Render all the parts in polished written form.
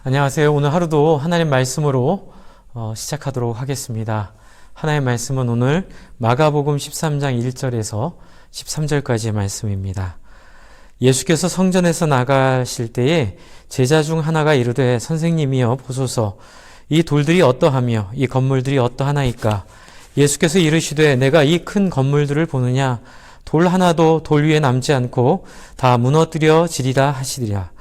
안녕하세요. 오늘 하루도 하나님 말씀으로 시작하도록 하겠습니다. 하나님의 말씀은 오늘 마가복음 13장 1절에서 13절까지의 말씀입니다. 예수께서 성전에서 나가실 때에 제자 중 하나가 이르되 선생님이여 보소서 이 돌들이 어떠하며 이 건물들이 어떠하나이까. 예수께서 이르시되 내가 이 큰 건물들을 보느냐. 돌 하나도 돌 위에 남지 않고 다 무너뜨려지리라 하시리라.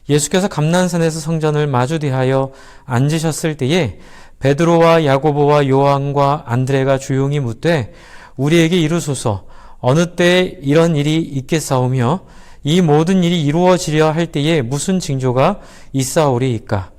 예수께서 감난산에서 성전을 마주 대하여 앉으셨을 때에 베드로와 야고보와 요한과 안드레가 조용히 묻되 우리에게 이르소서 어느 때에 이런 일이 있겠사오며 이 모든 일이 이루어지려 할 때에 무슨 징조가 있사오리이까.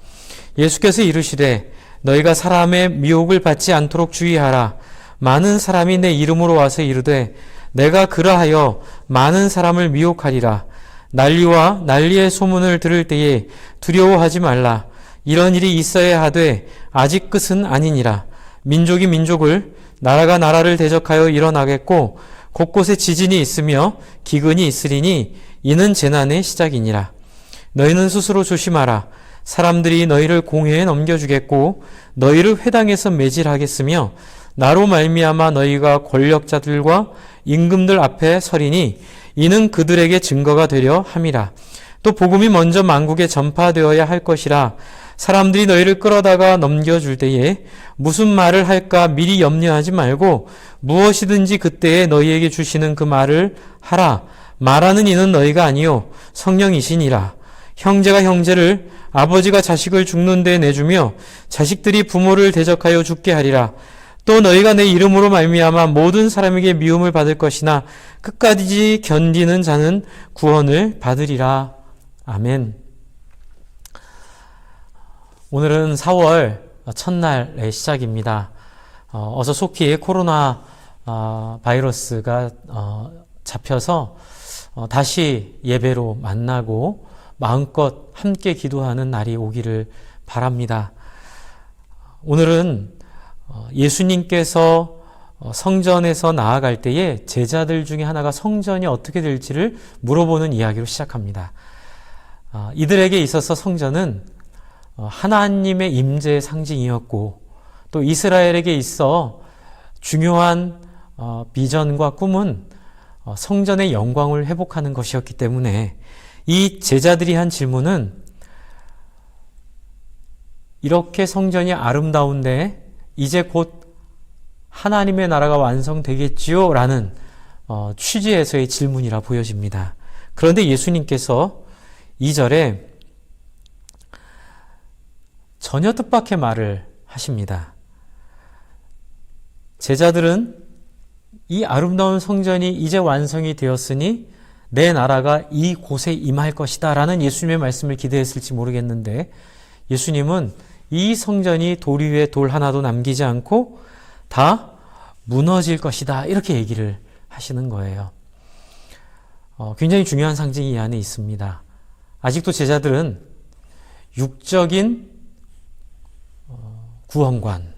예수께서 이르시되 너희가 사람의 미혹을 받지 않도록 주의하라. 많은 사람이 내 이름으로 와서 이르되 내가 그러하여 많은 사람을 미혹하리라. 난리와 난리의 소문을 들을 때에 두려워하지 말라. 이런 일이 있어야 하되 아직 끝은 아니니라. 민족이 민족을 나라가 나라를 대적하여 일어나겠고 곳곳에 지진이 있으며 기근이 있으리니 이는 재난의 시작이니라. 너희는 스스로 조심하라. 사람들이 너희를 공회에 넘겨주겠고 너희를 회당에서 매질하겠으며 나로 말미암아 너희가 권력자들과 임금들 앞에 서리니 이는 그들에게 증거가 되려 함이라. 또 복음이 먼저 만국에 전파되어야 할 것이라. 사람들이 너희를 끌어다가 넘겨줄 때에 무슨 말을 할까 미리 염려하지 말고 무엇이든지 그때에 너희에게 주시는 그 말을 하라. 말하는 이는 너희가 아니요 성령이시니라. 형제가 형제를 아버지가 자식을 죽는 데 내주며 자식들이 부모를 대적하여 죽게 하리라. 또 너희가 내 이름으로 말미암아 모든 사람에게 미움을 받을 것이나 끝까지 견디는 자는 구원을 받으리라. 아멘. 오늘은 4월 첫날의 시작입니다. 어서 속히 코로나 바이러스가 잡혀서 다시 예배로 만나고 마음껏 함께 기도하는 날이 오기를 바랍니다. 오늘은 예수님께서 성전에서 나아갈 때에 제자들 중에 하나가 성전이 어떻게 될지를 물어보는 이야기로 시작합니다. 이들에게 있어서 성전은 하나님의 임재의 상징이었고 또 이스라엘에게 있어 중요한 비전과 꿈은 성전의 영광을 회복하는 것이었기 때문에 이 제자들이 한 질문은 이렇게 성전이 아름다운데 이제 곧 하나님의 나라가 완성되겠지요? 라는 취지에서의 질문이라 보여집니다. 그런데 예수님께서 2절에 전혀 뜻밖의 말을 하십니다. 제자들은 이 아름다운 성전이 이제 완성이 되었으니 내 나라가 이곳에 임할 것이다 라는 예수님의 말씀을 기대했을지 모르겠는데 예수님은 이 성전이 돌 위에 돌 하나도 남기지 않고 다 무너질 것이다 이렇게 얘기를 하시는 거예요. 굉장히 중요한 상징이 이 안에 있습니다. 아직도 제자들은 육적인 구원관,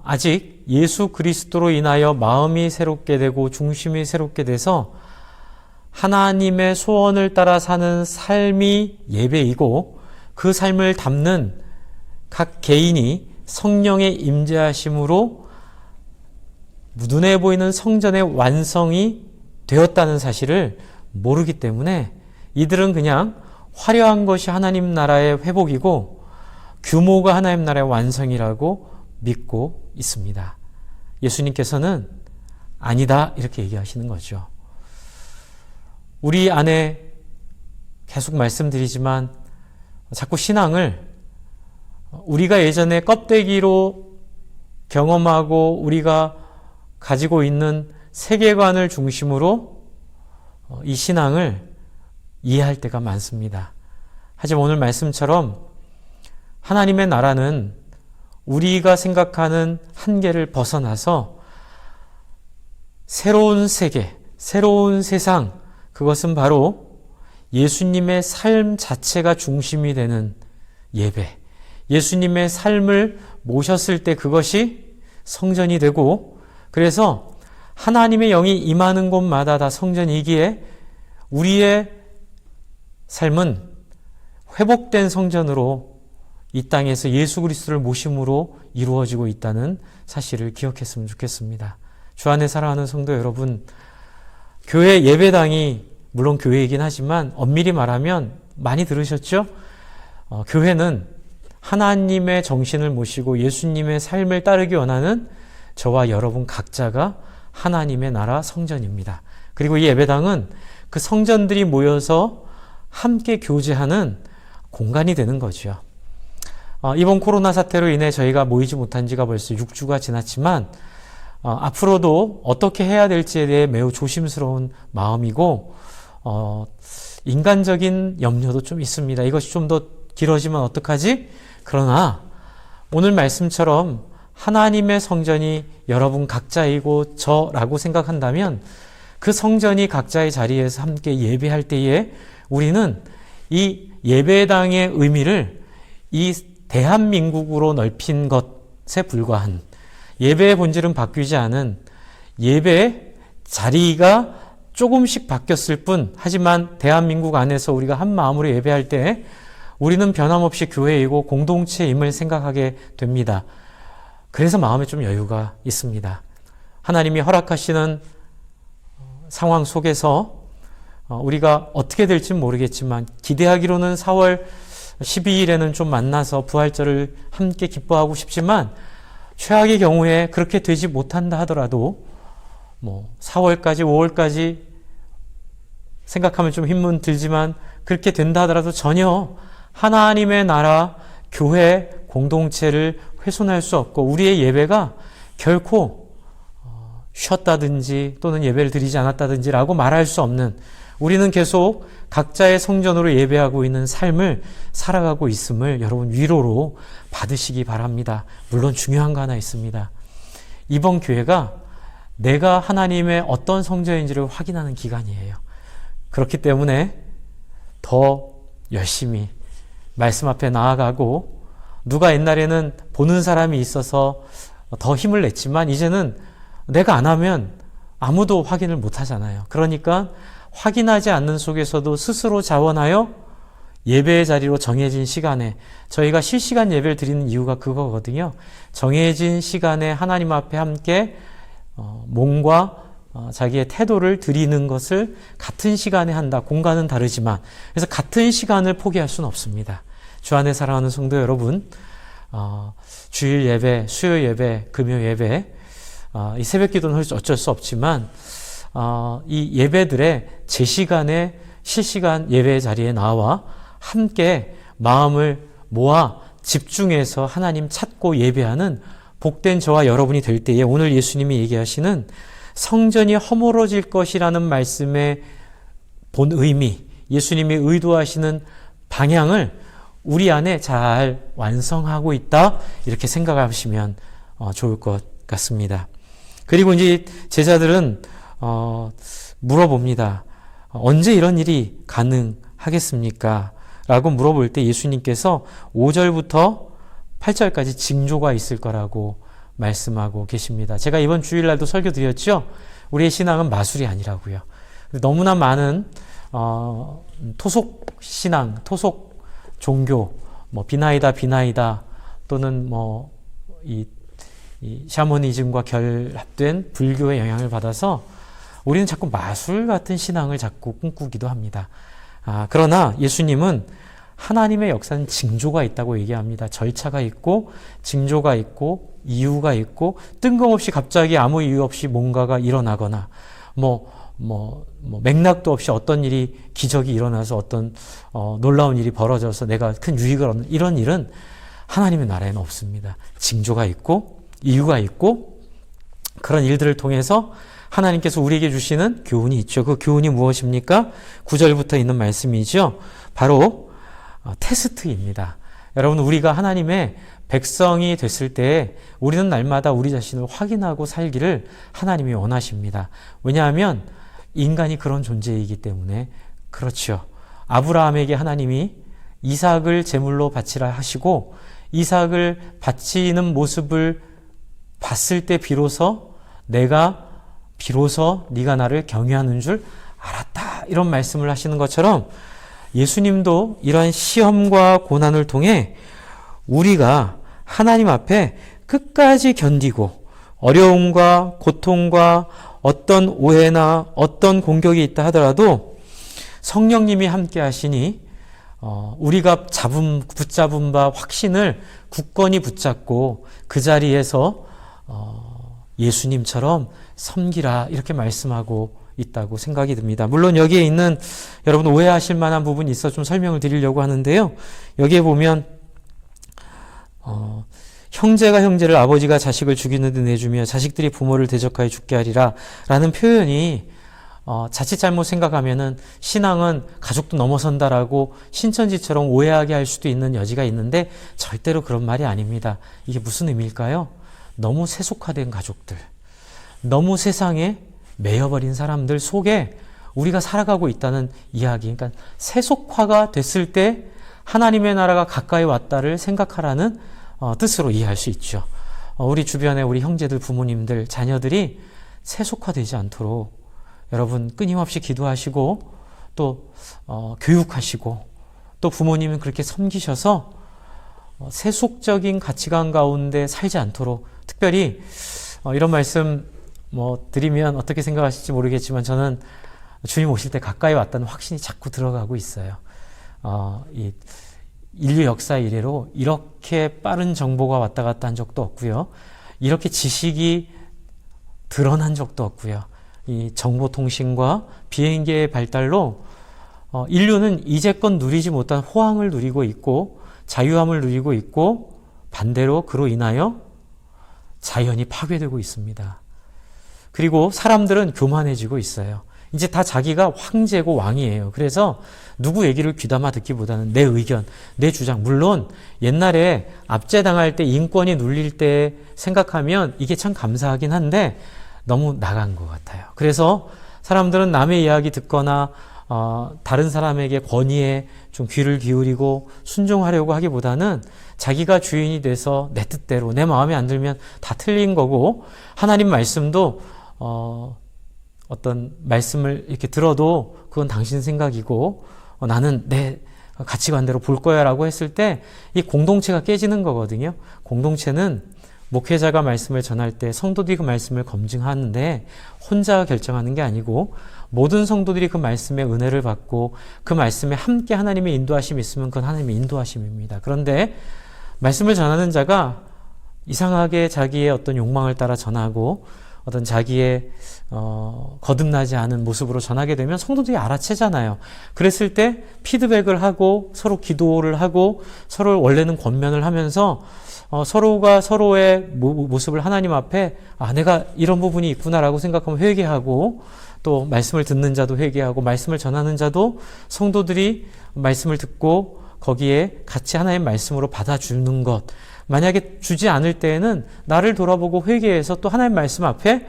아직 예수 그리스도로 인하여 마음이 새롭게 되고 중심이 새롭게 돼서 하나님의 소원을 따라 사는 삶이 예배이고 그 삶을 담는 각 개인이 성령의 임재하심으로 눈에 보이는 성전의 완성이 되었다는 사실을 모르기 때문에 이들은 그냥 화려한 것이 하나님 나라의 회복이고 규모가 하나님 나라의 완성이라고 믿고 있습니다. 예수님께서는 아니다 이렇게 얘기하시는 거죠. 우리 안에 계속 말씀드리지만 자꾸 신앙을 우리가 예전에 껍데기로 경험하고 우리가 가지고 있는 세계관을 중심으로 이 신앙을 이해할 때가 많습니다. 하지만 오늘 말씀처럼 하나님의 나라는 우리가 생각하는 한계를 벗어나서 새로운 세계, 새로운 세상, 그것은 바로 예수님의 삶 자체가 중심이 되는 예배, 예수님의 삶을 모셨을 때 그것이 성전이 되고 그래서 하나님의 영이 임하는 곳마다 다 성전이기에 우리의 삶은 회복된 성전으로 이 땅에서 예수 그리스도를 모심으로 이루어지고 있다는 사실을 기억했으면 좋겠습니다. 주 안에 사랑하는 성도 여러분, 교회 예배당이 물론 교회이긴 하지만 엄밀히 말하면 많이 들으셨죠? 교회는 하나님의 정신을 모시고 예수님의 삶을 따르기 원하는 저와 여러분 각자가 하나님의 나라 성전입니다. 그리고 이 예배당은 그 성전들이 모여서 함께 교제하는 공간이 되는 거죠. 이번 코로나 사태로 인해 저희가 모이지 못한 지가 벌써 6주가 지났지만 앞으로도 어떻게 해야 될지에 대해 매우 조심스러운 마음이고 인간적인 염려도 좀 있습니다. 이것이 좀 더 길어지면 어떡하지? 그러나 오늘 말씀처럼 하나님의 성전이 여러분 각자이고 저라고 생각한다면 그 성전이 각자의 자리에서 함께 예배할 때에 우리는 이 예배당의 의미를 이 대한민국으로 넓힌 것에 불과한, 예배의 본질은 바뀌지 않은, 예배 자리가 조금씩 바뀌었을 뿐, 하지만 대한민국 안에서 우리가 한 마음으로 예배할 때 우리는 변함없이 교회이고 공동체임을 생각하게 됩니다. 그래서 마음에 좀 여유가 있습니다. 하나님이 허락하시는 상황 속에서 우리가 어떻게 될지는 모르겠지만 기대하기로는 4월 12일에는 좀 만나서 부활절을 함께 기뻐하고 싶지만 최악의 경우에 그렇게 되지 못한다 하더라도 4월까지 5월까지 생각하면 좀 힘은 들지만 그렇게 된다 하더라도 전혀 하나님의 나라, 교회, 공동체를 훼손할 수 없고 우리의 예배가 결코 쉬었다든지 또는 예배를 드리지 않았다든지 라고 말할 수 없는, 우리는 계속 각자의 성전으로 예배하고 있는 삶을 살아가고 있음을 여러분 위로로 받으시기 바랍니다. 물론 중요한 거 하나 있습니다. 이번 기회가 내가 하나님의 어떤 성전인지를 확인하는 기간이에요. 그렇기 때문에 더 열심히 말씀 앞에 나아가고, 누가 옛날에는 보는 사람이 있어서 더 힘을 냈지만 이제는 내가 안 하면 아무도 확인을 못 하잖아요. 그러니까 확인하지 않는 속에서도 스스로 자원하여 예배의 자리로 정해진 시간에, 저희가 실시간 예배를 드리는 이유가 그거거든요. 정해진 시간에 하나님 앞에 함께 몸과 자기의 태도를 드리는 것을 같은 시간에 한다. 공간은 다르지만, 그래서 같은 시간을 포기할 수는 없습니다. 주 안에 사랑하는 성도 여러분, 주일 예배, 수요 예배, 금요 예배, 이 새벽 기도는 어쩔 수 없지만 이 예배들의 제 시간에 실시간 예배 자리에 나와 함께 마음을 모아 집중해서 하나님 찾고 예배하는 복된 저와 여러분이 될 때에 오늘 예수님이 얘기하시는 성전이 허물어질 것이라는 말씀의 본 의미, 예수님이 의도하시는 방향을 우리 안에 잘 완성하고 있다, 이렇게 생각하시면 좋을 것 같습니다. 그리고 이제 제자들은 물어봅니다. 언제 이런 일이 가능하겠습니까? 라고 물어볼 때 예수님께서 5절부터 8절까지 징조가 있을 거라고 말씀하고 계십니다. 제가 이번 주일날도 설교 드렸죠? 우리의 신앙은 마술이 아니라고요. 너무나 많은 토속 신앙, 토속 종교, 비나이다 또는 이 샤머니즘과 결합된 불교의 영향을 받아서 우리는 자꾸 마술 같은 신앙을 자꾸 꿈꾸기도 합니다. 그러나 예수님은 하나님의 역사는 징조가 있다고 얘기합니다. 절차가 있고 징조가 있고 이유가 있고, 뜬금없이 갑자기 아무 이유 없이 뭔가가 일어나거나 맥락도 없이 어떤 일이, 기적이 일어나서 어떤 놀라운 일이 벌어져서 내가 큰 유익을 얻는 이런 일은 하나님의 나라에는 없습니다. 징조가 있고 이유가 있고, 그런 일들을 통해서 하나님께서 우리에게 주시는 교훈이 있죠. 그 교훈이 무엇입니까? 9절부터 있는 말씀이죠. 바로 테스트입니다. 여러분, 우리가 하나님의 백성이 됐을 때 우리는 날마다 우리 자신을 확인하고 살기를 하나님이 원하십니다. 왜냐하면 인간이 그런 존재이기 때문에 그렇죠. 아브라함에게 하나님이 이삭을 제물로 바치라 하시고 이삭을 바치는 모습을 봤을 때 비로소 네가 나를 경외하는 줄 알았다, 이런 말씀을 하시는 것처럼 예수님도 이러한 시험과 고난을 통해 우리가 하나님 앞에 끝까지 견디고 어려움과 고통과 어떤 오해나 어떤 공격이 있다 하더라도 성령님이 함께 하시니 우리가 붙잡은 바 확신을 굳건히 붙잡고 그 자리에서 예수님처럼 섬기라 이렇게 말씀하고 있다고 생각이 듭니다. 물론 여기에 있는 여러분 오해하실 만한 부분이 있어 좀 설명을 드리려고 하는데요. 여기에 보면 형제가 형제를 아버지가 자식을 죽이는 데 내주며 자식들이 부모를 대적하여 죽게 하리라 라는 표현이 자칫 잘못 생각하면은 신앙은 가족도 넘어선다라고 신천지처럼 오해하게 할 수도 있는 여지가 있는데 절대로 그런 말이 아닙니다. 이게 무슨 의미일까요? 너무 세속화된 가족들, 너무 세상에 매여버린 사람들 속에 우리가 살아가고 있다는 이야기. 그러니까 세속화가 됐을 때 하나님의 나라가 가까이 왔다를 생각하라는 뜻으로 이해할 수 있죠. 우리 주변에 우리 형제들, 부모님들, 자녀들이 세속화되지 않도록 여러분 끊임없이 기도하시고 또 교육하시고 또 부모님은 그렇게 섬기셔서 세속적인 가치관 가운데 살지 않도록 특별히 이런 말씀 드리면 어떻게 생각하실지 모르겠지만 저는 주님 오실 때 가까이 왔다는 확신이 자꾸 들어가고 있어요. 이 인류 역사 이래로 이렇게 빠른 정보가 왔다 갔다 한 적도 없고요. 이렇게 지식이 드러난 적도 없고요. 이 정보통신과 비행기의 발달로 인류는 이제껏 누리지 못한 호황을 누리고 있고 자유함을 누리고 있고 반대로 그로 인하여 자연이 파괴되고 있습니다. 그리고 사람들은 교만해지고 있어요. 이제 다 자기가 황제고 왕이에요. 그래서 누구 얘기를 귀담아 듣기보다는 내 의견, 내 주장. 물론 옛날에 압제당할 때 인권이 눌릴 때 생각하면 이게 참 감사하긴 한데 너무 나간 것 같아요. 그래서 사람들은 남의 이야기 듣거나 다른 사람에게 권위에 좀 귀를 기울이고 순종하려고 하기보다는 자기가 주인이 돼서 내 뜻대로 내 마음에 안 들면 다 틀린 거고 하나님 말씀도 어떤 말씀을 이렇게 들어도 그건 당신 생각이고 나는 내 가치관대로 볼 거야 라고 했을 때 이 공동체가 깨지는 거거든요. 공동체는 목회자가 말씀을 전할 때 성도들이 그 말씀을 검증하는데 혼자 결정하는 게 아니고 모든 성도들이 그 말씀의 은혜를 받고 그 말씀에 함께 하나님의 인도하심이 있으면 그건 하나님의 인도하심입니다. 그런데 말씀을 전하는 자가 이상하게 자기의 어떤 욕망을 따라 전하고 어떤 자기의 거듭나지 않은 모습으로 전하게 되면 성도들이 알아채잖아요. 그랬을 때 피드백을 하고 서로 기도를 하고 서로 원래는 권면을 하면서 서로가 서로의 모습을 하나님 앞에 내가 이런 부분이 있구나라고 생각하면 회개하고 또 말씀을 듣는 자도 회개하고 말씀을 전하는 자도 성도들이 말씀을 듣고 거기에 같이 하나님의 말씀으로 받아주는 것. 만약에 주지 않을 때에는 나를 돌아보고 회개해서 또 하나님의 말씀 앞에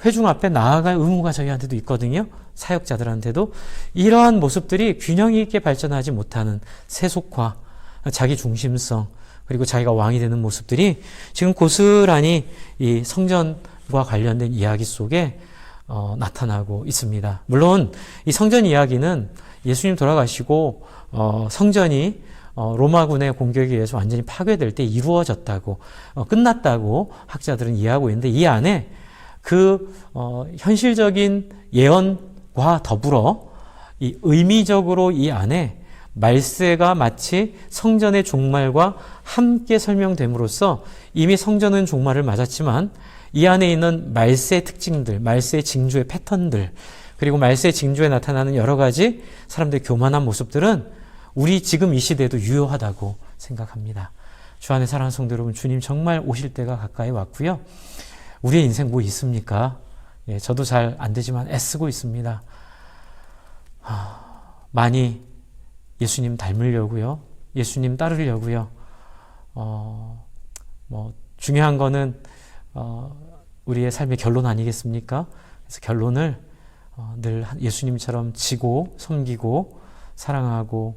회중 앞에 나아갈 의무가 저희한테도 있거든요. 사역자들한테도. 이러한 모습들이 균형 있게 발전하지 못하는 세속화, 자기 중심성, 그리고 자기가 왕이 되는 모습들이 지금 고스란히 이 성전과 관련된 이야기 속에 나타나고 있습니다. 물론 이 성전 이야기는 예수님 돌아가시고 성전이 로마군의 공격에 의해서 완전히 파괴될 때 이루어졌다고 끝났다고 학자들은 이해하고 있는데 이 안에 그 현실적인 예언과 더불어 이 의미적으로 이 안에 말세가 마치 성전의 종말과 함께 설명됨으로써 이미 성전은 종말을 맞았지만 이 안에 있는 말세의 특징들, 말세의 징조의 패턴들, 그리고 말세의 징조에 나타나는 여러 가지 사람들의 교만한 모습들은 우리 지금 이 시대에도 유효하다고 생각합니다. 주 안에 사랑하는 성도 여러분, 주님 정말 오실 때가 가까이 왔고요. 우리의 인생 뭐 있습니까? 저도 잘 안 되지만 애쓰고 있습니다. 많이 예수님 닮으려고요. 예수님 따르려고요. 중요한 거는 우리의 삶의 결론 아니겠습니까? 그래서 결론을 늘 예수님처럼 지고 섬기고 사랑하고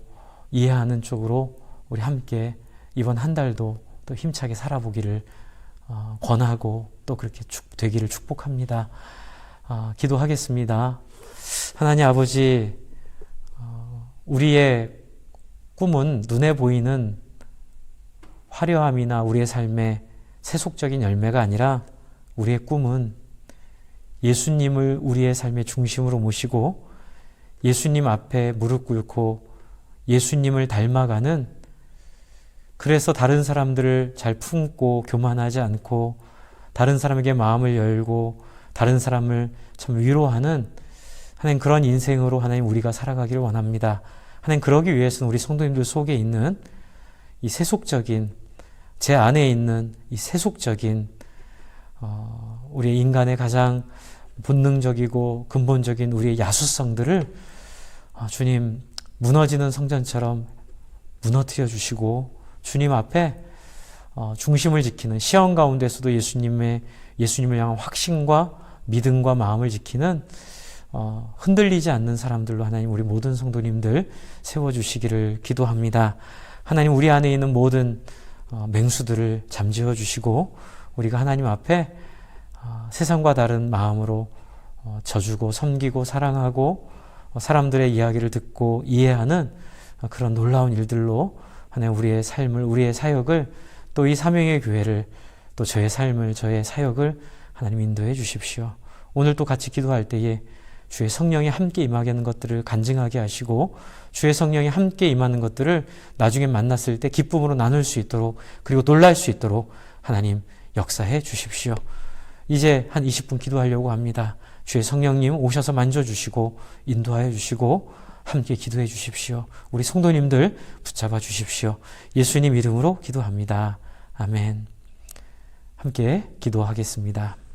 이해하는 쪽으로 우리 함께 이번 한 달도 또 힘차게 살아보기를 권하고 또 그렇게 되기를 축복합니다. 기도하겠습니다. 하나님 아버지, 우리의 꿈은 눈에 보이는 화려함이나 우리의 삶의 세속적인 열매가 아니라 우리의 꿈은 예수님을 우리의 삶의 중심으로 모시고 예수님 앞에 무릎 꿇고 예수님을 닮아가는, 그래서 다른 사람들을 잘 품고 교만하지 않고 다른 사람에게 마음을 열고 다른 사람을 참 위로하는 하나님 그런 인생으로 하나님 우리가 살아가기를 원합니다. 하나님 그러기 위해서는 우리 성도님들 속에 있는 이 세속적인, 제 안에 있는 이 세속적인 우리 인간의 가장 본능적이고 근본적인 우리의 야수성들을 주님 무너지는 성전처럼 무너뜨려 주시고 주님 앞에 중심을 지키는, 시험 가운데서도 예수님을 향한 확신과 믿음과 마음을 지키는 흔들리지 않는 사람들로 하나님 우리 모든 성도님들 세워주시기를 기도합니다. 하나님 우리 안에 있는 모든 맹수들을 잠재워 주시고 우리가 하나님 앞에 세상과 다른 마음으로 져주고 섬기고 사랑하고 사람들의 이야기를 듣고 이해하는 그런 놀라운 일들로 하나님 우리의 삶을, 우리의 사역을, 또 이 사명의 교회를, 또 저의 삶을, 저의 사역을 하나님 인도해 주십시오. 오늘 또 같이 기도할 때에 주의 성령이 함께 임하게 하는 것들을 간증하게 하시고 주의 성령이 함께 임하는 것들을 나중에 만났을 때 기쁨으로 나눌 수 있도록, 그리고 놀랄 수 있도록 하나님 역사해 주십시오. 이제 한 20분 기도하려고 합니다. 주의 성령님 오셔서 만져주시고 인도하여 주시고 함께 기도해 주십시오. 우리 성도님들 붙잡아 주십시오. 예수님 이름으로 기도합니다. 아멘. 함께 기도하겠습니다.